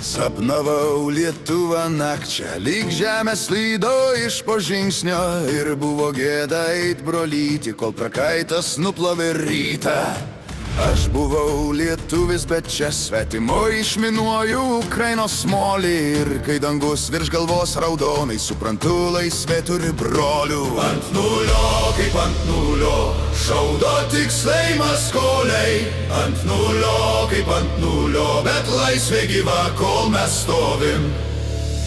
Sapnavau Lietuvą nakčia, lyg žemė slydo iš po žingsnio ir buvo gėda eit brolyti, kol prakaitas nuplovė rytą. Aš buvau lietuvis, bet čia svetimo išminuoju Ukrainos molį ir kai dangus virš galvos raudonai, suprantu, laisvė turi brolių. Ant nulio, kaip ant nulio, šaudo tiksliai maskoliai. Ant nulio, kaip ant nulio, bet laisvė gyva, kol mes stovim.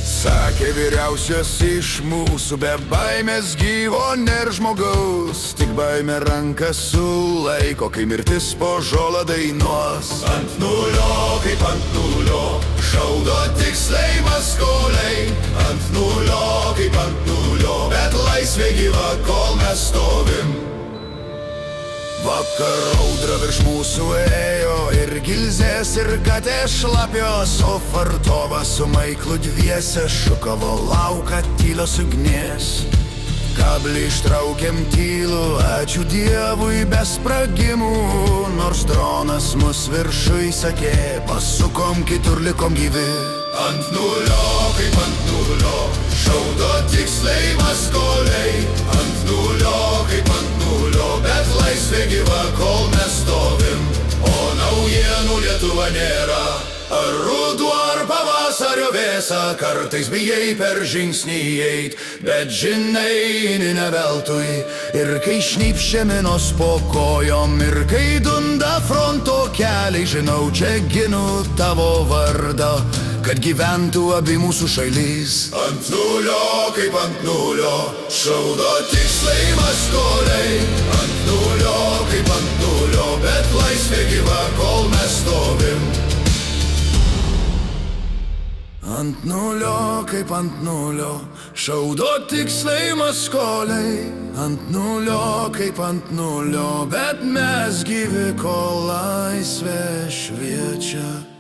Sakė vyriausias iš mūsų, be baimės gyvo nėr žmogaus, tik baimė ranką sulaiko, kai mirtis po žolą dainuos. Ant nulio, kaip ant nulio, šaudo tiksliai maskoliai. Ant nulio, kaip ant nulio, bet laisvė gyva, kol mes stovim. Vakar audra virš mūsų ėjo ir gilzės ir katė šlapios, o Fartovas su Maiklu dviese šukavo lauką tylios ugnies. Kablį ištraukėm tylų, ačiū Dievui be spragimų, nors dronas mus viršui sakė, pasukom kitur likom gyvi. Ant nulio, kaip ant nulio, šaudo tiksliai maskoliai. Ant nulio, kaip ant nulio, bet laisvė gyva, kol mes stovim. O naujienų Lietuva nėra, ar ruduo, ar pavasario vėsa, kartais bijai per žingsnį eit, bet žinai, ne veltui. Ir kai šnypščia minos po kojom, ir kai dunda fronto keliai, žinau, čia ginu tavo vardą, kad gyventų abi mūsų šalis. Ant nulio, kaip ant nulio, šaudo tiksliai maskoliai. Ant nulio, kaip ant nulio, bet laisvė gyva, kol mes stovim. Ant nulio, kaip ant nulio, šaudo tiksliai maskoliai. Ant nulio, kaip ant nulio, bet mes gyvi, kol laisvė šviečia.